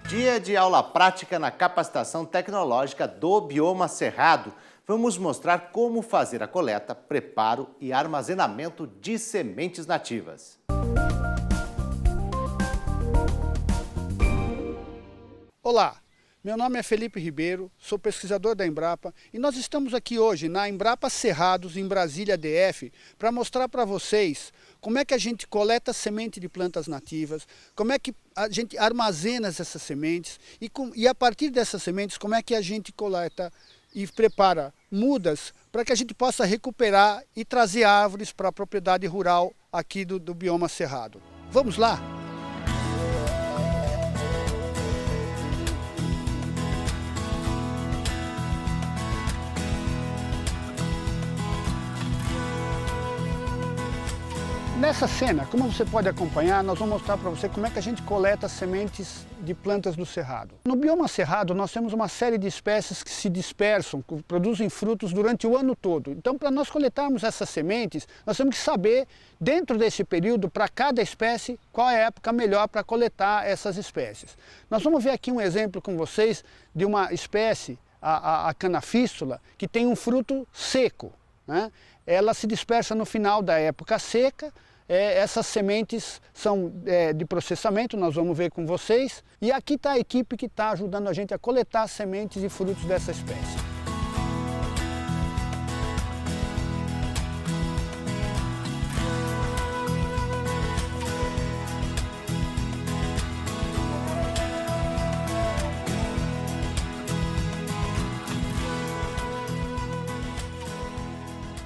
Dia de aula prática na capacitação tecnológica do Bioma Cerrado. Vamos mostrar como fazer a coleta, preparo e armazenamento de sementes nativas. Olá, meu nome é Felipe Ribeiro, sou pesquisador da Embrapa e nós estamos aqui hoje na Embrapa Cerrados, em Brasília DF, para mostrar para vocês como é que a gente coleta semente de plantas nativas, como é que a gente armazena essas sementes e a partir dessas sementes como é que a gente coleta e prepara mudas para que a gente possa recuperar e trazer árvores para a propriedade rural aqui do Bioma Cerrado. Vamos lá? Nessa cena, como você pode acompanhar, nós vamos mostrar para você como é que a gente coleta sementes de plantas do Cerrado. No Bioma Cerrado, nós temos uma série de espécies que se dispersam, que produzem frutos durante o ano todo. Então, para nós coletarmos essas sementes, nós temos que saber, dentro desse período, para cada espécie, qual é a época melhor para coletar essas espécies. Nós vamos ver aqui um exemplo com vocês de uma espécie, a canafístula, que tem um fruto seco, né? Ela se dispersa no final da época seca. Essas sementes são de processamento, nós vamos ver com vocês. E aqui está a equipe que está ajudando a gente a coletar sementes e frutos dessa espécie.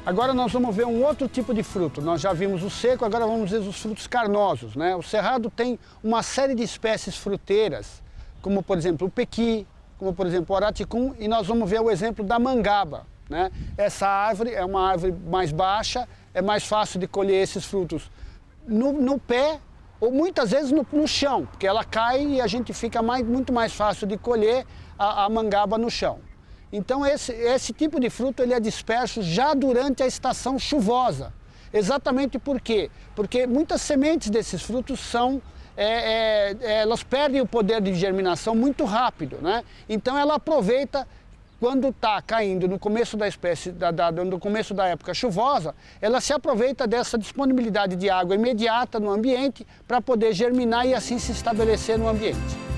Agora nós vamos ver um outro tipo de fruto. Nós já vimos o seco, agora vamos ver os frutos carnosos, né? O Cerrado tem uma série de espécies fruteiras, como por exemplo o pequi, como por exemplo o araticum, e nós vamos ver o exemplo da mangaba, né? Essa árvore é uma árvore mais baixa, é mais fácil de colher esses frutos no pé ou muitas vezes no chão, porque ela cai e a gente fica muito mais fácil de colher a mangaba no chão. Então esse tipo de fruto ele é disperso já durante a estação chuvosa. Exatamente por quê? Porque muitas sementes desses frutos elas perdem o poder de germinação muito rápido, né? Então ela aproveita quando está caindo no começo da espécie, no começo da época chuvosa, ela se aproveita dessa disponibilidade de água imediata no ambiente para poder germinar e assim se estabelecer no ambiente.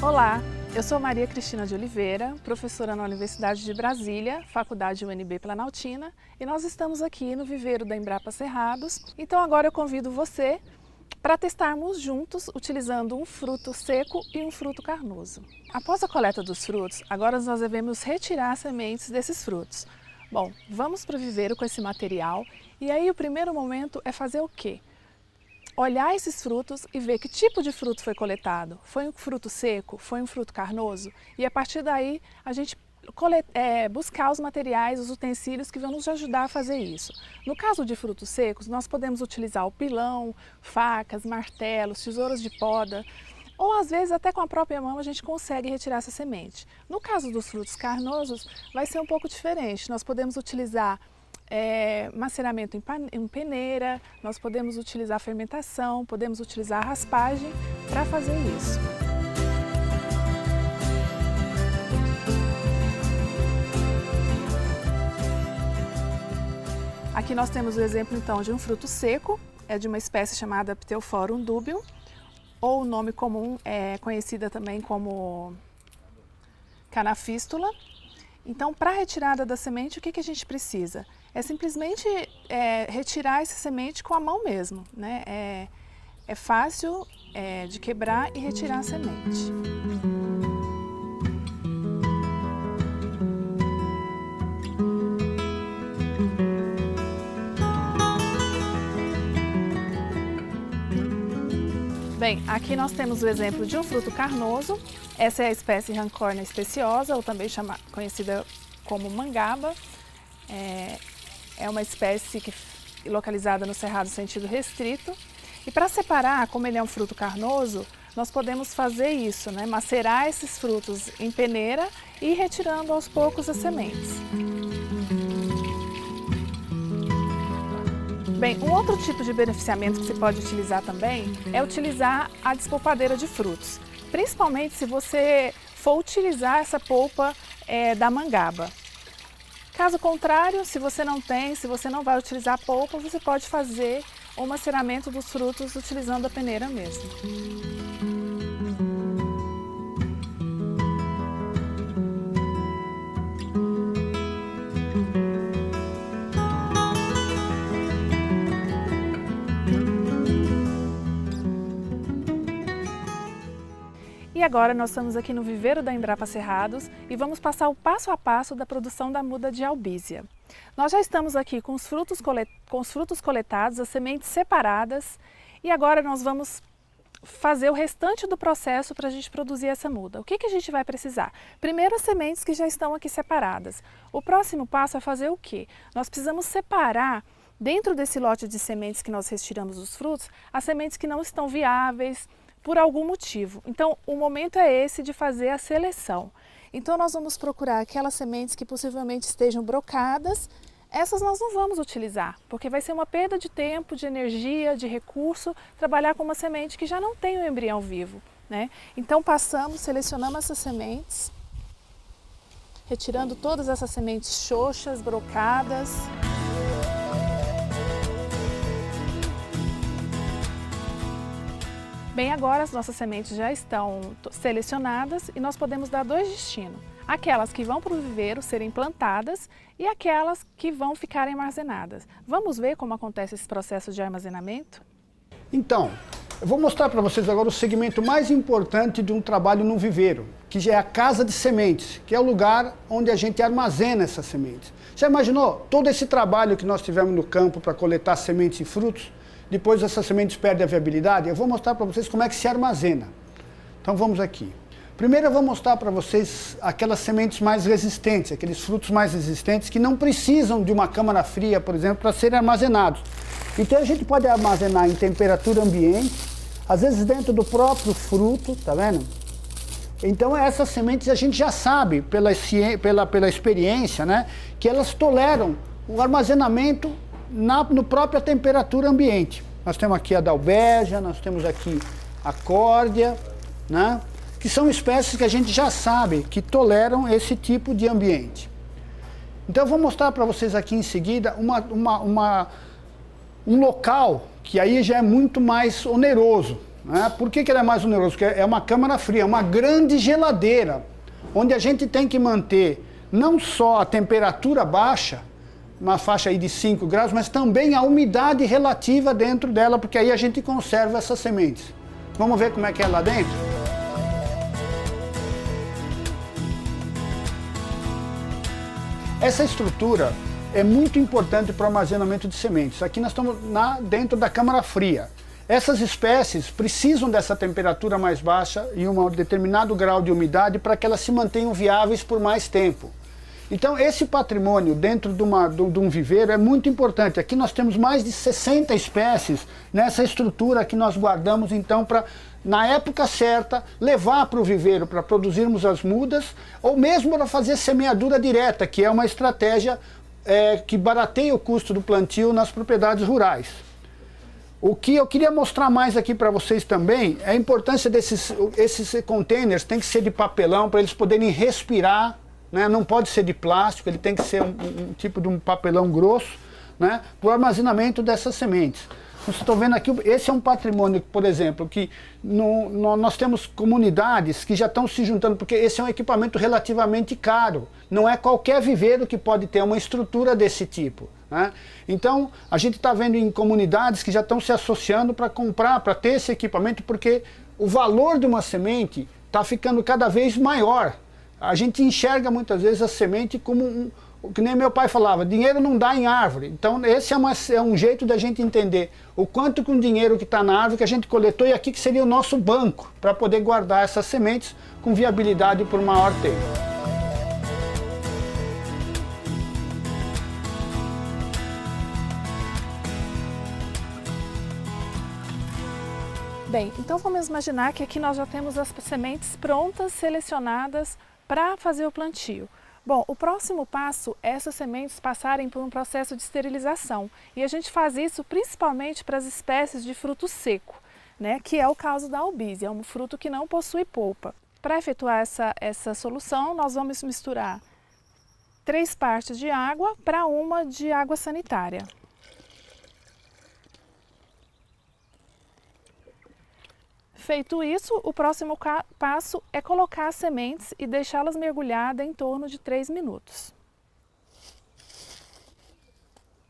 Olá, eu sou Maria Cristina de Oliveira, professora na Universidade de Brasília, Faculdade UNB Planaltina, e nós estamos aqui no viveiro da Embrapa Cerrados. Então agora eu convido você para testarmos juntos, utilizando um fruto seco e um fruto carnoso. Após a coleta dos frutos, agora nós devemos retirar as sementes desses frutos. Bom, vamos para o viveiro com esse material e aí o primeiro momento é fazer o quê? Olhar esses frutos e ver que tipo de fruto foi coletado. Foi um fruto seco? Foi um fruto carnoso? E a partir daí a gente buscar os materiais, os utensílios que vão nos ajudar a fazer isso. No caso de frutos secos, nós podemos utilizar o pilão, facas, martelos, tesouras de poda, ou às vezes até com a própria mão a gente consegue retirar essa semente. No caso dos frutos carnosos, vai ser um pouco diferente. Nós podemos utilizar maceramento em peneira, nós podemos utilizar fermentação, podemos utilizar raspagem para fazer isso. Aqui nós temos o exemplo então de um fruto seco, é de uma espécie chamada Pterophorum dúbio, ou o nome comum é conhecida também como canafístula. Então, para a retirada da semente, o que a gente precisa? É simplesmente retirar essa semente com a mão mesmo, né? É fácil de quebrar e retirar a semente. Bem, aqui nós temos o exemplo de um fruto carnoso. Essa é a espécie Rancornia speciosa, ou também conhecida como mangaba. É uma espécie localizada no Cerrado sentido restrito. E para separar, como ele é um fruto carnoso, nós podemos fazer isso, né? Macerar esses frutos em peneira e ir retirando aos poucos as sementes. Bem, um outro tipo de beneficiamento que você pode utilizar também é utilizar a despolpadeira de frutos, principalmente se você for utilizar essa polpa da mangaba. Caso contrário, se você não vai utilizar a polpa, você pode fazer o maceramento dos frutos utilizando a peneira mesmo. E agora nós estamos aqui no viveiro da Embrapa Cerrados e vamos passar o passo a passo da produção da muda de albízia. Nós já estamos aqui com os frutos coletados, as sementes separadas, e agora nós vamos fazer o restante do processo para a gente produzir essa muda. O que a gente vai precisar? Primeiro, as sementes que já estão aqui separadas. O próximo passo é fazer o quê? Nós precisamos separar, dentro desse lote de sementes que nós retiramos dos frutos, as sementes que não estão viáveis, por algum motivo. Então, o momento é esse de fazer a seleção. Então, nós vamos procurar aquelas sementes que possivelmente estejam brocadas. Essas nós não vamos utilizar, porque vai ser uma perda de tempo, de energia, de recurso, trabalhar com uma semente que já não tem o embrião vivo, né? Então, selecionamos essas sementes, retirando todas essas sementes xoxas, brocadas. Bem, agora as nossas sementes já estão selecionadas e nós podemos dar dois destinos. Aquelas que vão para o viveiro serem plantadas e aquelas que vão ficar armazenadas. Vamos ver como acontece esse processo de armazenamento? Então, eu vou mostrar para vocês agora o segmento mais importante de um trabalho no viveiro, que já é a casa de sementes, que é o lugar onde a gente armazena essas sementes. Já imaginou todo esse trabalho que nós tivemos no campo para coletar sementes e frutos? Depois essas sementes perdem a viabilidade? Eu vou mostrar para vocês como é que se armazena. Então vamos aqui. Primeiro eu vou mostrar para vocês aquelas sementes mais resistentes, aqueles frutos mais resistentes que não precisam de uma câmara fria, por exemplo, para serem armazenados. Então a gente pode armazenar em temperatura ambiente, às vezes dentro do próprio fruto, tá vendo? Então essas sementes a gente já sabe, pela experiência, né, que elas toleram o armazenamento no própria temperatura ambiente. Nós temos aqui a dalbergia, nós temos aqui a córdia, né? Que são espécies que a gente já sabe que toleram esse tipo de ambiente. Então eu vou mostrar para vocês aqui em seguida um local que aí já é muito mais oneroso, né? Por que ele é mais oneroso? Porque é uma câmara fria, uma grande geladeira, onde a gente tem que manter não só a temperatura baixa, uma faixa aí de 5 graus, mas também a umidade relativa dentro dela, porque aí a gente conserva essas sementes. Vamos ver como é que é lá dentro? Essa estrutura é muito importante para o armazenamento de sementes. Aqui nós estamos dentro da câmara fria. Essas espécies precisam dessa temperatura mais baixa e um determinado grau de umidade para que elas se mantenham viáveis por mais tempo. Então esse patrimônio dentro de um viveiro é muito importante. Aqui nós temos mais de 60 espécies nessa estrutura que nós guardamos então para, na época certa, levar para o viveiro para produzirmos as mudas ou mesmo para fazer semeadura direta, que é uma estratégia que barateia o custo do plantio nas propriedades rurais. O que eu queria mostrar mais aqui para vocês também é a importância esses containers, tem que ser de papelão para eles poderem respirar, né? Não pode ser de plástico, ele tem que ser um tipo de um papelão grosso, né? Para o armazenamento dessas sementes. Vocês estão vendo aqui, esse é um patrimônio, por exemplo, que nós temos comunidades que já estão se juntando, porque esse é um equipamento relativamente caro. Não é qualquer viveiro que pode ter uma estrutura desse tipo, né? Então, a gente está vendo em comunidades que já estão se associando para comprar, para ter esse equipamento, porque o valor de uma semente está ficando cada vez maior. A gente enxerga muitas vezes a semente como que nem meu pai falava, dinheiro não dá em árvore. Então esse é um jeito da gente entender o quanto com o dinheiro que está na árvore que a gente coletou e aqui que seria o nosso banco para poder guardar essas sementes com viabilidade por maior tempo. Bem, então vamos imaginar que aqui nós já temos as sementes prontas, selecionadas para fazer o plantio. Bom, o próximo passo é essas sementes passarem por um processo de esterilização. E a gente faz isso principalmente para as espécies de fruto seco, né, que é o caso da albízia, é um fruto que não possui polpa. Para efetuar essa solução, nós vamos misturar 3 partes de água para 1 de água sanitária. Feito isso, o próximo passo é colocar as sementes e deixá-las mergulhadas em torno de 3 minutos.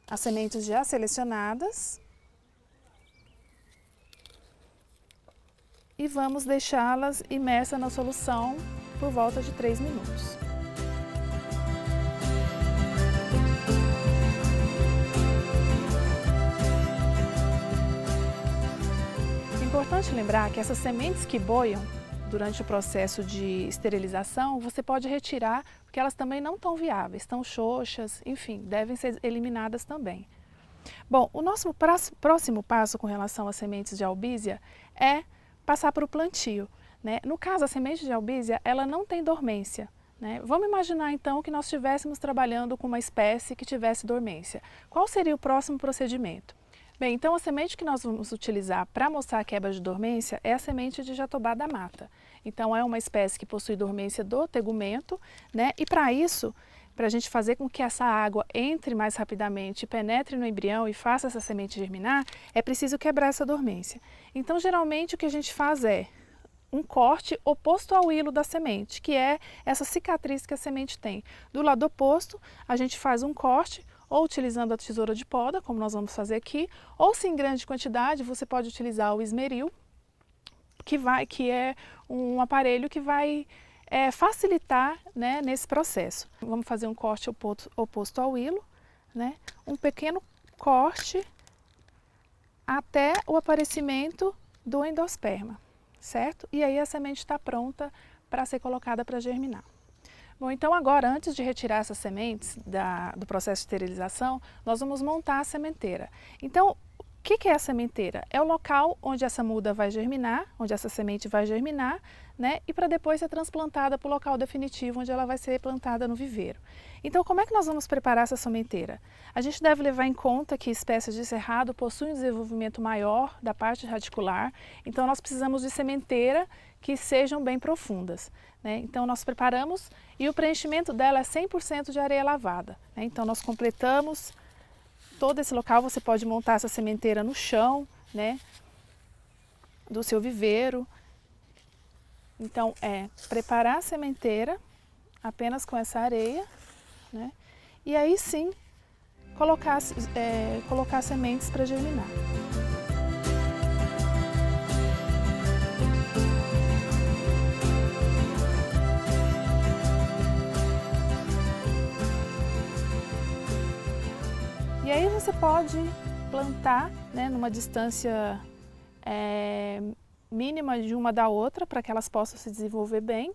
As sementes já selecionadas. E vamos deixá-las imersas na solução por volta de 3 minutos. É importante lembrar que essas sementes que boiam durante o processo de esterilização, você pode retirar, porque elas também não estão viáveis, estão xoxas, enfim, devem ser eliminadas também. Bom, o nosso próximo passo com relação às sementes de albízia é passar para o plantio, né? No caso, a semente de albízia, ela não tem dormência, né? Vamos imaginar então que nós estivéssemos trabalhando com uma espécie que tivesse dormência. Qual seria o próximo procedimento? Bem, então a semente que nós vamos utilizar para mostrar a quebra de dormência é a semente de jatobá da mata. Então é uma espécie que possui dormência do tegumento, né? E para isso, para a gente fazer com que essa água entre mais rapidamente, penetre no embrião e faça essa semente germinar, é preciso quebrar essa dormência. Então geralmente o que a gente faz é um corte oposto ao hilo da semente, que é essa cicatriz que a semente tem. Do lado oposto, a gente faz um corte, ou utilizando a tesoura de poda, como nós vamos fazer aqui, ou se em grande quantidade, você pode utilizar o esmeril, que é um aparelho que vai facilitar, né, nesse processo. Vamos fazer um corte oposto ao hilo, né, um pequeno corte até o aparecimento do endosperma, certo? E aí a semente está pronta para ser colocada para germinar. Bom, então agora, antes de retirar essas sementes do processo de esterilização, nós vamos montar a sementeira. Então, o que é a sementeira? É o local onde essa muda vai germinar, onde essa semente vai germinar, né? E para depois ser transplantada para o local definitivo, onde ela vai ser plantada no viveiro. Então, como é que nós vamos preparar essa sementeira? A gente deve levar em conta que espécies de cerrado possuem um desenvolvimento maior da parte radicular, então nós precisamos de sementeira que sejam bem profundas, né? Então nós preparamos e o preenchimento dela é 100% de areia lavada, né? Então nós completamos todo esse local, você pode montar essa sementeira no chão, né, do seu viveiro. Então é preparar a sementeira apenas com essa areia, né, e aí sim colocar sementes para germinar. E aí você pode plantar, né, numa distância mínima de uma da outra para que elas possam se desenvolver bem,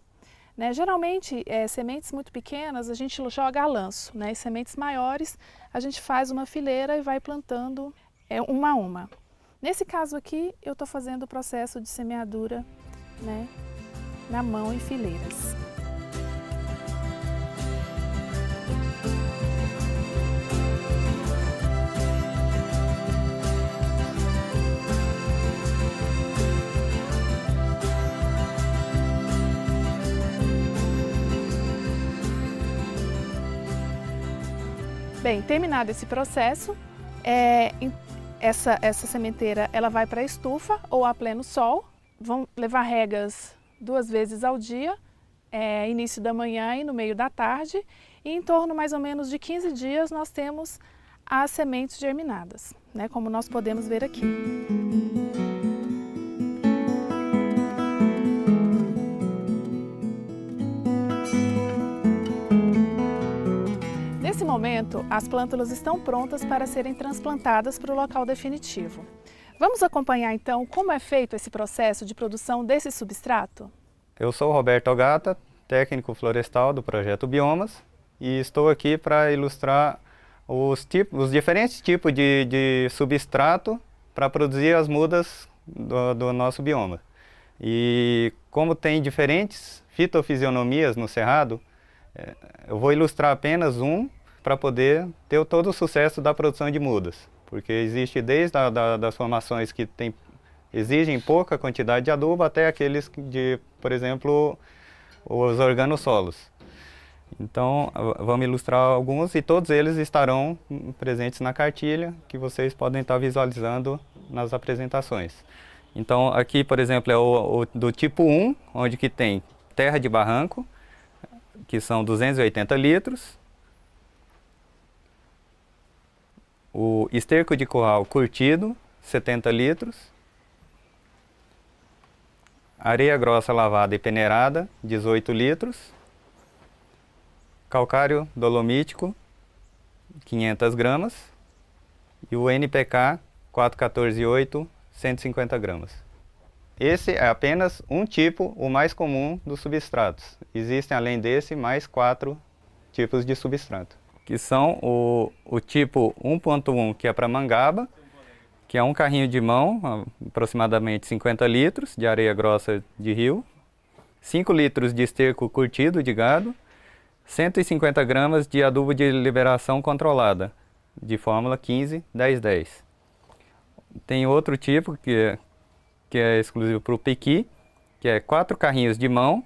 né? Geralmente, sementes muito pequenas a gente joga a lanço, né? E sementes maiores a gente faz uma fileira e vai plantando uma a uma. Nesse caso aqui, eu estou fazendo o processo de semeadura, né, na mão em fileiras. Bem, terminado esse processo, essa sementeira ela vai para a estufa ou a pleno sol. Vão levar regas 2 vezes ao dia, início da manhã e no meio da tarde. E em torno mais ou menos de 15 dias nós temos as sementes germinadas, né, como nós podemos ver aqui. Nesse momento, as plântulas estão prontas para serem transplantadas para o local definitivo. Vamos acompanhar então como é feito esse processo de produção desse substrato? Eu sou o Roberto Ogata, técnico florestal do projeto Biomas, e estou aqui para ilustrar os diferentes tipos de substrato para produzir as mudas do nosso bioma. E como tem diferentes fitofisionomias no cerrado, eu vou ilustrar apenas um para poder ter todo o sucesso da produção de mudas. Porque existe desde das formações que exigem pouca quantidade de adubo até aqueles de, por exemplo, os organossolos. Então, vamos ilustrar alguns e todos eles estarão presentes na cartilha que vocês podem estar visualizando nas apresentações. Então, aqui, por exemplo, é o do tipo 1, onde que tem terra de barranco, que são 280 litros. O esterco de curral curtido, 70 litros. Areia grossa lavada e peneirada, 18 litros. Calcário dolomítico, 500 gramas. E o NPK 4148, 150 gramas. Esse é apenas um tipo, o mais comum dos substratos. Existem, além desse, mais 4 tipos de substrato, que são o tipo 1.1, que é para mangaba, que é um carrinho de mão, aproximadamente 50 litros de areia grossa de rio, 5 litros de esterco curtido de gado, 150 gramas de adubo de liberação controlada, de fórmula 15-10-10. Tem outro tipo que é exclusivo para o piqui, que é 4 carrinhos de mão,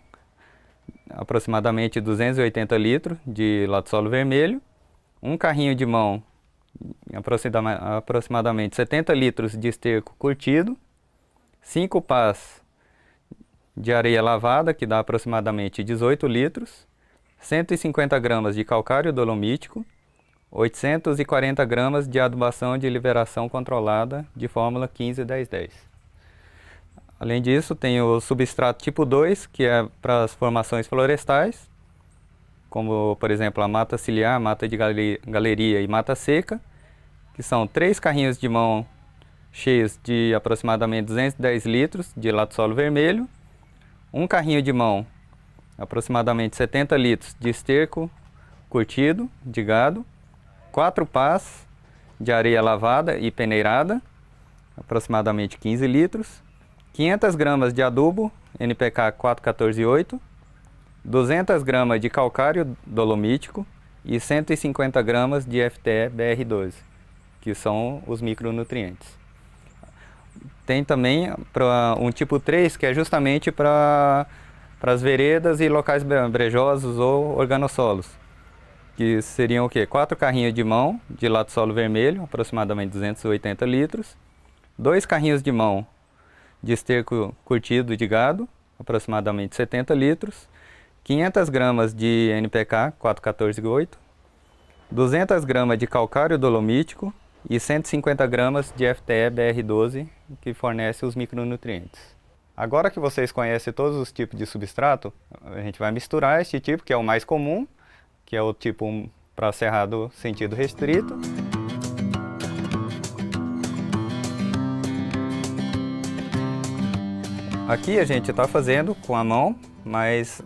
aproximadamente 280 litros de lato-solo vermelho, um carrinho de mão, aproximadamente 70 litros de esterco curtido, 5 pás de areia lavada, que dá aproximadamente 18 litros, 150 gramas de calcário dolomítico, 840 gramas de adubação de liberação controlada de fórmula 15-10-10. Além disso, tem o substrato tipo 2, que é para as formações florestais, como, por exemplo, a mata ciliar, mata de galeria e mata seca, que são 3 carrinhos de mão cheios de aproximadamente 210 litros de lato-solo vermelho, um carrinho de mão, aproximadamente 70 litros de esterco curtido de gado, 4 pás de areia lavada e peneirada, aproximadamente 15 litros, 500 gramas de adubo NPK 4148, 200 gramas de calcário dolomítico e 150 gramas de FTE BR12, que são os micronutrientes. Tem também um tipo 3, que é justamente para as veredas e locais brejosos ou organossolos, que seriam o quê? 4 carrinhos de mão de lato-solo vermelho, aproximadamente 280 litros, 2 carrinhos de mão de esterco curtido de gado, aproximadamente 70 litros, 500 gramas de NPK 4148, 200 gramas de calcário dolomítico e 150 gramas de FTE BR12, que fornece os micronutrientes. Agora que vocês conhecem todos os tipos de substrato, a gente vai misturar este tipo, que é o mais comum, que é o tipo 1 para cerrado sentido restrito. Aqui a gente está fazendo com a mão, mas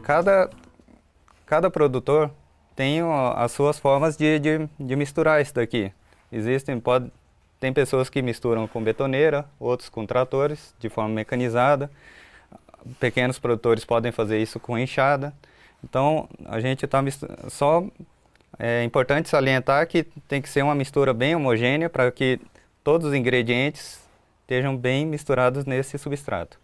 cada produtor tem as suas formas de misturar isso daqui. Tem pessoas que misturam com betoneira, outros com tratores, de forma mecanizada. Pequenos produtores podem fazer isso com enxada. Então, a gente está é importante salientar que tem que ser uma mistura bem homogênea para que todos os ingredientes estejam bem misturados nesse substrato.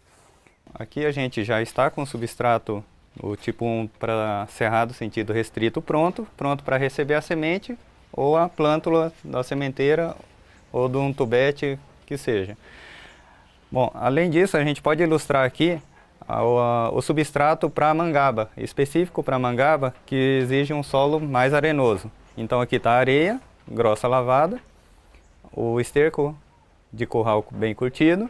Aqui a gente já está com o substrato, o tipo 1 para cerrado sentido restrito pronto para receber a semente ou a plântula da sementeira ou de um tubete que seja. Bom, além disso, a gente pode ilustrar aqui o substrato para mangaba, específico para mangaba, que exige um solo mais arenoso. Então aqui está a areia grossa lavada, o esterco de curral bem curtido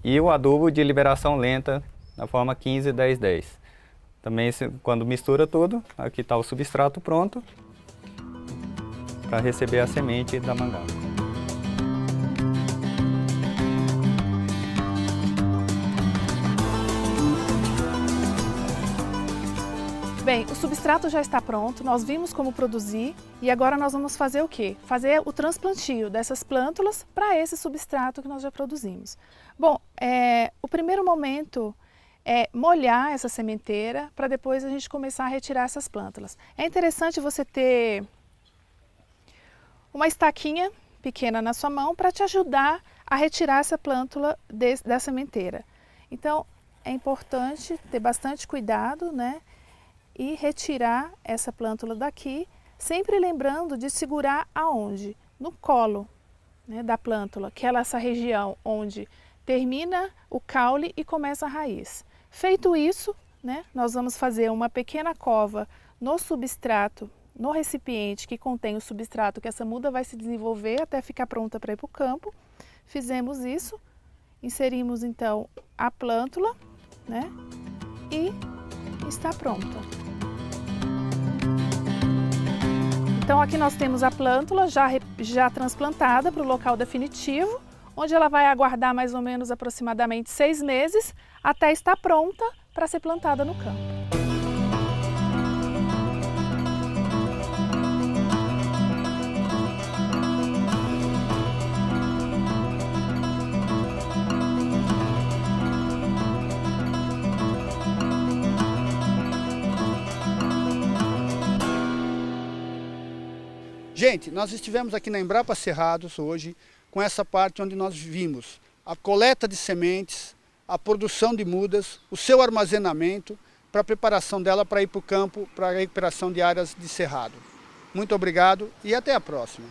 e o adubo de liberação lenta na forma 15-10-10. Também, quando mistura tudo, aqui está o substrato pronto para receber a semente da mangaba. Bem, o substrato já está pronto, nós vimos como produzir e agora nós vamos fazer o quê? Fazer o transplantio dessas plântulas para esse substrato que nós já produzimos. Bom, o primeiro momento é molhar essa sementeira para depois a gente começar a retirar essas plântulas. É interessante você ter uma estaquinha pequena na sua mão para te ajudar a retirar essa plântula da sementeira. Então, é importante ter bastante cuidado, né? E retirar essa plântula daqui, sempre lembrando de segurar aonde? No colo, né, da plântula, que é essa região onde termina o caule e começa a raiz. Feito isso, né, nós vamos fazer uma pequena cova no substrato, no recipiente que contém o substrato que essa muda vai se desenvolver até ficar pronta para ir para o campo. Fizemos isso, inserimos então a plântula, né, e está pronta. Então aqui nós temos a plântula já transplantada para o local definitivo, onde ela vai aguardar mais ou menos aproximadamente 6 meses até estar pronta para ser plantada no campo. Gente, nós estivemos aqui na Embrapa Cerrados hoje com essa parte onde nós vimos a coleta de sementes, a produção de mudas, o seu armazenamento para a preparação dela para ir para o campo, para a recuperação de áreas de cerrado. Muito obrigado e até a próxima.